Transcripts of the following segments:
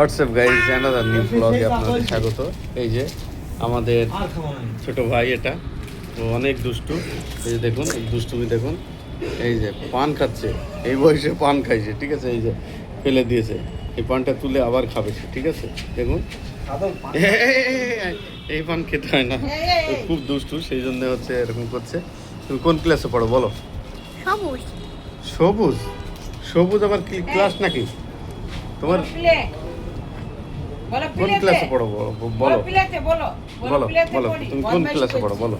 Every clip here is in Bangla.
হোয়াটসঅ্যাপ গাইজ, অ্যানাদার নিউ ব্লগে আপনাদের স্বাগত। এই যে আমাদের ছোট ভাই, এটা ও অনেক দুষ্টু। এই যে দেখুন, দুষ্টুমি দেখুন। এই যে পান খাচ্ছে, এই বয়সে পান খাইছে, ঠিক আছে। এই যে ফেলে দিয়েছে, এই পানটা তুলে আবার খাবে সে, ঠিক আছে। দেখুন, এই পান খেতে হয় না, ও খুব দুষ্টু, সেই জন্য হচ্ছে এরকম করছে। তুমি কোন ক্লাসে পড়ো বলো? সবুজ। সবুজ? সবুজ আবার কি ক্লাস নাকি তোমার? কোন ক্লাসে পড়ো বলো? বলো বলো বলো, তুমি কোন ক্লাসে পড়ো বলো?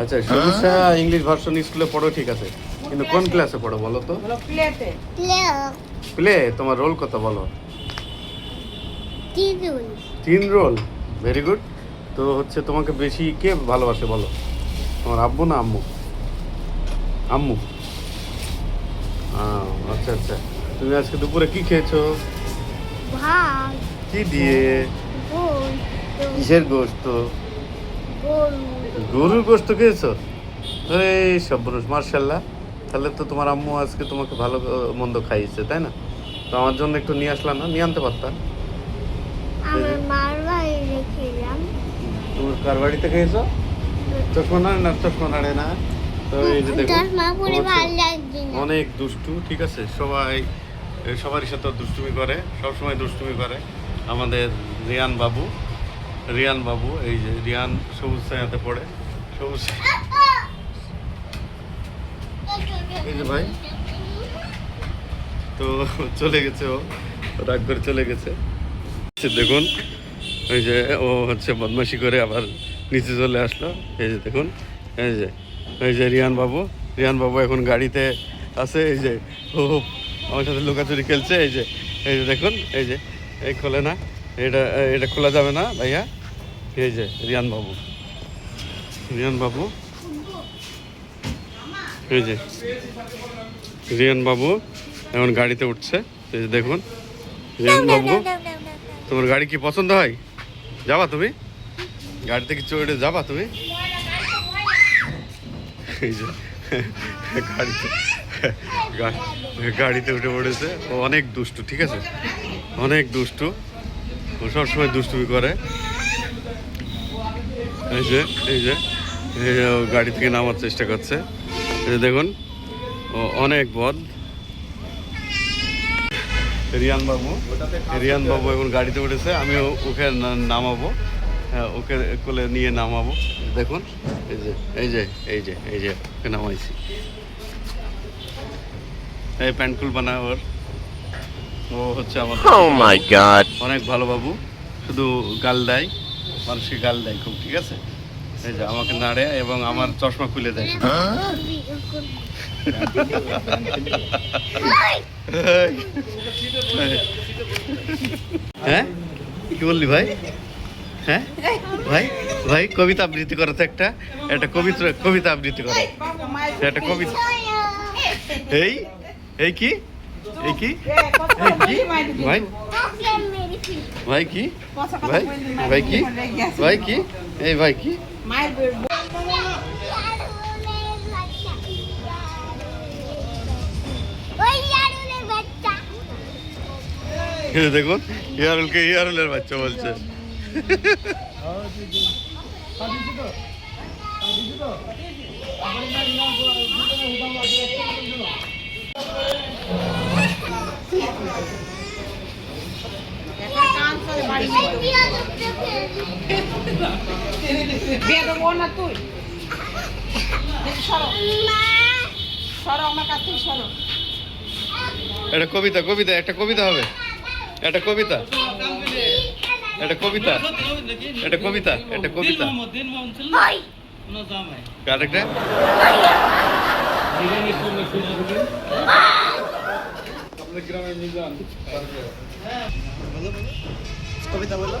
আচ্ছা, সবুজা ইংলিশ ভার্সন স্কুলে পড়ো, ঠিক আছে, কিন্তু কোন ক্লাসে পড়ো বলো তো? প্লে। তোমার রোল কত বলো? 3 রোল। Very good. তো হচ্ছে তোমাকে বেশি কে ভালোবাসে বলো? তোমার আব্বু না আম্মু? আম্মু। আচ্ছা আচ্ছা। তুমি আজকে দুপুরে কি খেয়েছো? ভাত। কি দিয়ে? কিসের গোশত? গরুর গোশত খেয়েছো? আরে সব্বরুষ, মার্শাল্লাহ। তাহলে তো তোমার আম্মু আজকে তোমাকে ভালো মন্দ খাইয়েছে, তাই না? তো আমার জন্য একটু নিয়ে আসলাম না? নিয়ে আনতে পারতাম। তুমি কার বাড়িতে খেয়েছো? চশমা নাড়ে না, চশমা নাড়ে না। তো এই যে দেখো, অনেক দুষ্টু, ঠিক আছে। সবারই সাথে দুষ্টুমি করে, সবসময় দুষ্টুমি করে আমাদের রিয়ান বাবু। এই যে রিয়ান সবুজ ছায়াতে পড়ে, সবুজ। এই যে ভাই, তো চলে গেছে, ও রাগ করে চলে গেছে। দেখুন, এই যে ও হচ্ছে বদমাশি করে আবার নিচে চলে আসলো। এই যে দেখুন, এই যে রিয়ান বাবু এখন গাড়িতে আছে। এই যে ও আমার সাথে লুকাচুরি খেলছে। এই যে দেখুন, এই খোলে না, এটা খোলা যাবে না ভাইয়া। এই যে রিয়ান বাবু, এই যে রিয়ান বাবু এখন গাড়িতে উঠছে। এই যে দেখুন, রিয়ান বাবু, তোমার গাড়ি কি পছন্দ হয়? যাবা তুমি গাড়িতে, কি চড়ে যাবা তুমি? এই যে গাড়িতে উঠে পড়েছে। ও অনেক দুষ্টু, ঠিক আছে, অনেক দুষ্টু। ও সবসময় দুষ্টুমি করে। এই যে ও গাড়ি থেকে নামার চেষ্টা করছে। এই যে দেখুন, ও অনেক বদ। রিয়ান বাবু এখন গাড়িতে উঠেছে। আমি ওকে নামাবো, ওকে কোলে নিয়ে নামাবো। দেখুন, এই যে ওকে নামাইছি। এই প্যান্টকুল বানায় ওর। ও হচ্ছে আমার অনেক ভালো বাবু, শুধু গাল দেয়, মানুষকে গাল দেয় খুব, ঠিক আছে। এই যে আমাকে নাড়ে এবং আমার চশমা খুলে দেয়। হ্যাঁ, কি বললি ভাই? হ্যাঁ ভাই কবিতা আবৃত্তি করো তো, একটা কবিতা আবৃত্তি করো, একটা কবিতা। এই কি ভাই কি এই ভাই কি? দেখুন, ইয়ারুলের বাচ্চা বলছে। একটা কবিতা হবে, একটা কবিতা। আরেকটা কবিতা বলো।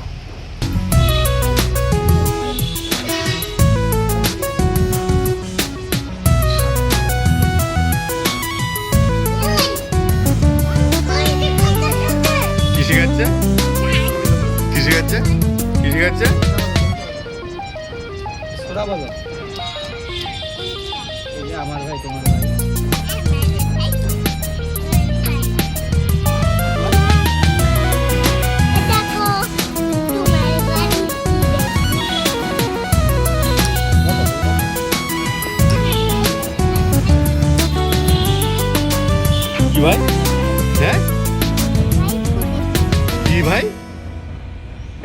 কি শিখাচ্ছে? আমার ভাই, তোমার ভাই।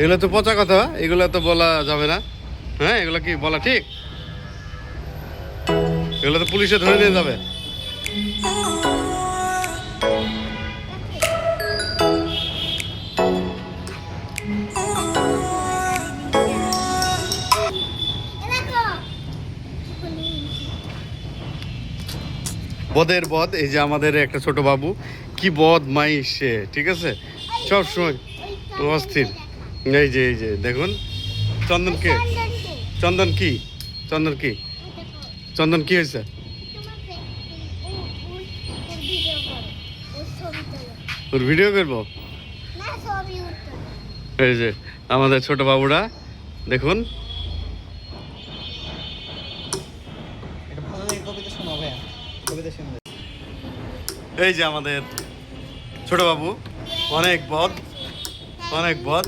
এগুলো তো পচা কথা, এগুলো তো বলা যাবে না। হ্যাঁ, এগুলো কি বলা ঠিক? এগুলো তো পুলিশে ধরে নিয়ে যাবে। বদের বদ, এই যে আমাদের একটা ছোট বাবু, কি বদমাইশ সে, ঠিক আছে, সব সময় অস্থির। এই যে দেখুন, চন্দন কে? চন্দন কি? চন্দন কি? চন্দন কি হয়েছে? ওর ভিডিও করবো? এই যে আমাদের ছোট বাবুরা দেখুন। এটা ভালো লাগে, কবিতা শোনাও ভাইয়া, কবিতা শোনাও। এই যে আমাদের ছোট বাবু, অনেক বদ, অনেক বদ।